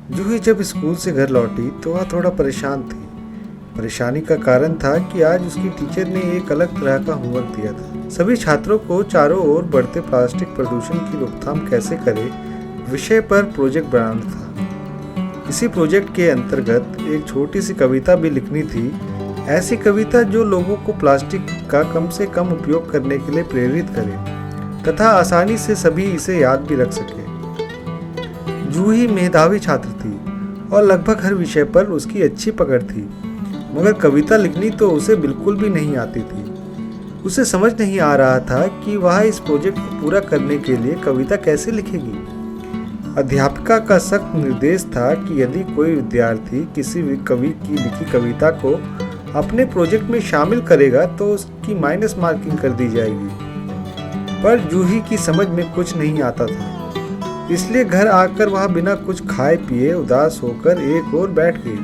जूही जब स्कूल से घर लौटी तो वह थोड़ा परेशान थी। परेशानी का कारण था कि आज उसकी टीचर ने एक अलग तरह का होमवर्क दिया था। सभी छात्रों को चारों ओर बढ़ते प्लास्टिक प्रदूषण की रोकथाम कैसे करें विषय पर प्रोजेक्ट बनाना था। इसी प्रोजेक्ट के अंतर्गत एक छोटी सी कविता भी लिखनी थी, ऐसी कविता जो लोगों को प्लास्टिक का कम से कम उपयोग करने के लिए प्रेरित करे तथा आसानी से सभी इसे याद भी रख सके। जूही मेधावी छात्र थी और लगभग हर विषय पर उसकी अच्छी पकड़ थी, मगर कविता लिखनी तो उसे बिल्कुल भी नहीं आती थी। उसे समझ नहीं आ रहा था कि वह इस प्रोजेक्ट को पूरा करने के लिए कविता कैसे लिखेगी। अध्यापिका का सख्त निर्देश था कि यदि कोई विद्यार्थी किसी भी कवि की लिखी कविता को अपने प्रोजेक्ट में शामिल करेगा तो उसकी माइनस मार्किंग कर दी जाएगी। पर जूही की समझ में कुछ नहीं आता था, इसलिए घर आकर वह बिना कुछ खाए पिए उदास होकर एक ओर बैठ गई।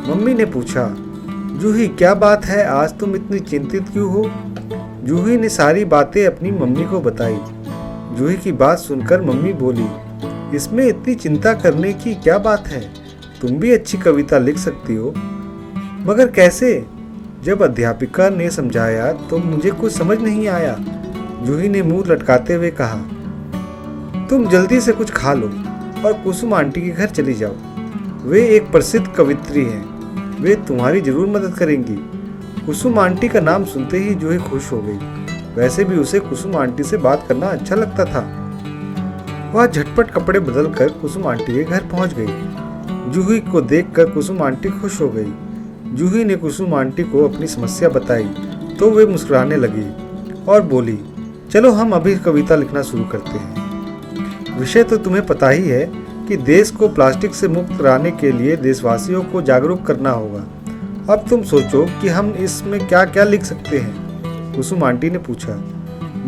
मम्मी ने पूछा, जूही क्या बात है, आज तुम इतनी चिंतित क्यों हो? जूही ने सारी बातें अपनी मम्मी को बताई। जूही की बात सुनकर मम्मी बोली, इसमें इतनी चिंता करने की क्या बात है, तुम भी अच्छी कविता लिख सकती हो। मगर कैसे? जब अध्यापिका ने समझाया तो मुझे कुछ समझ नहीं आया। जूही ने मुंह लटकाते हुए कहा, तुम जल्दी से कुछ खा लो और कुसुम आंटी के घर चली जाओ। वे एक प्रसिद्ध कवित्री हैं, वे तुम्हारी जरूर मदद करेंगी। कुसुम आंटी का नाम सुनते ही जूही खुश हो गई। वैसे भी उसे कुसुम आंटी से बात करना अच्छा लगता था। वह झटपट कपड़े बदलकर कुसुम आंटी के घर पहुंच गई। जूही को देखकर कुसुम आंटी खुश हो गई। जूही ने कुसुम आंटी को अपनी समस्या बताई तो वे मुस्कुराने लगी और बोली, चलो हम अभी कविता लिखना शुरू करते हैं। विषय तो तुम्हें पता ही है कि देश को प्लास्टिक से मुक्त कराने के लिए देशवासियों को जागरूक करना होगा। अब तुम सोचो कि हम इसमें क्या क्या लिख सकते हैं? कुसुम आंटी ने पूछा।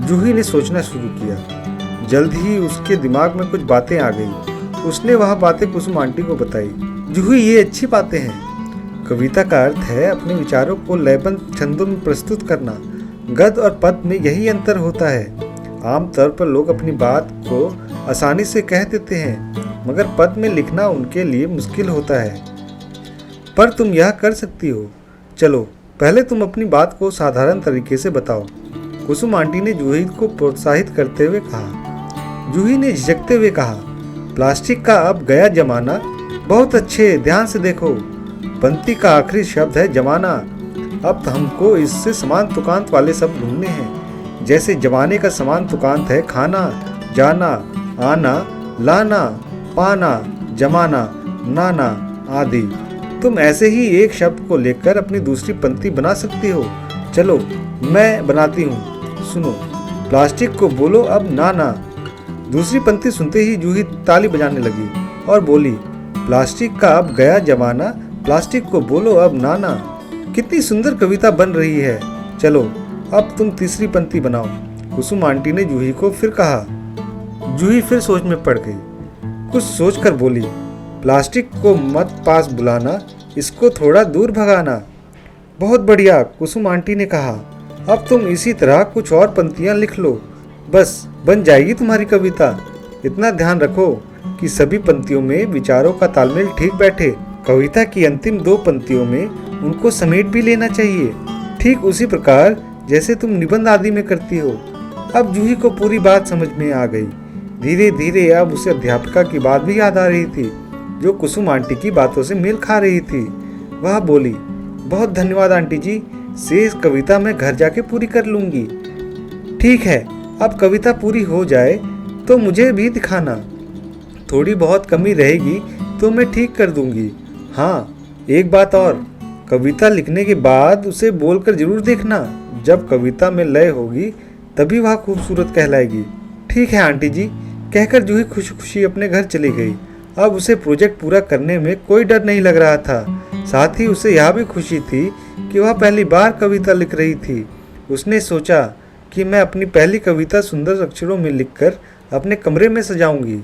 जूही ने सोचना शुरू किया। जल्द ही उसके दिमाग में कुछ बातें आ गई। उसने वह बातें कुसुम आंटी को बताई। जूही, ये अच्छी बातें हैं। कविता का अर्थ है अपने विचारों को लयबद्ध छंदों में प्रस्तुत करना। गद्य और पद्य में यही अंतर होता है। आमतौर पर लोग अपनी बात को आसानी से कह देते हैं, मगर पद्य में लिखना उनके लिए मुश्किल होता है। पर तुम यह कर सकती हो। चलो पहले तुम अपनी बात को साधारण तरीके से बताओ। कुसुम आंटी ने जूही को प्रोत्साहित करते हुए कहा। जूही ने झिझकते हुए कहा, प्लास्टिक का अब गया जमाना। बहुत अच्छे, ध्यान से देखो। पंक्ति का आखिरी शब्द है जमाना। अब हमको इससे समान तुकांत वाले शब्द ढूंढने हैं। जैसे जमाने का समान तुकांत है खाना, जाना, आना, लाना, पाना, जमाना, नाना आदि। तुम ऐसे ही एक शब्द को लेकर अपनी दूसरी पंक्ति बना सकती हो। चलो मैं बनाती हूँ, सुनो। प्लास्टिक को बोलो अब नाना। दूसरी पंक्ति सुनते ही जूही ताली बजाने लगी और बोली, प्लास्टिक का अब गया जमाना, प्लास्टिक को बोलो अब नाना। कितनी सुंदर कविता बन रही है। चलो अब तुम तीसरी पंक्ति बनाओ। कुसुम आंटी ने जूही को फिर कहा। जूही फिर सोच में पड़ गई। कुछ सोचकर बोली, प्लास्टिक को मत पास बुलाना, इसको थोड़ा दूर भगाना। बहुत बढ़िया, कुसुम आंटी ने कहा। अब तुम इसी तरह कुछ और पंक्तियां लिख लो, बस बन जाएगी तुम्हारी कविता। इतना ध्यान रखो कि सभी पंक्तियों में विचारों का तालमेल ठीक बैठे। कविता की अंतिम दो पंक्तियों में उनको समेट भी लेना चाहिए, ठीक उसी प्रकार जैसे तुम निबंध आदि में करती हो। अब जूही को पूरी बात समझ में आ गई। धीरे धीरे अब उसे अध्यापिका की बात भी याद आ रही थी, जो कुसुम आंटी की बातों से मेल खा रही थी। वह बोली, बहुत धन्यवाद आंटी जी, शेष कविता मैं घर जाके पूरी कर लूंगी। ठीक है, अब कविता पूरी हो जाए तो मुझे भी दिखाना। थोड़ी बहुत कमी रहेगी तो मैं ठीक कर दूंगी। हाँ, एक बात और, कविता लिखने के बाद उसे बोलकर जरूर देखना। जब कविता में लय होगी तभी वह खूबसूरत कहलाएगी। ठीक है आंटी जी, कहकर जूही खुशी खुशी अपने घर चली गई। अब उसे प्रोजेक्ट पूरा करने में कोई डर नहीं लग रहा था। साथ ही उसे यह भी खुशी थी कि वह पहली बार कविता लिख रही थी। उसने सोचा कि मैं अपनी पहली कविता सुंदर अक्षरों में लिखकर अपने कमरे में सजाऊंगी।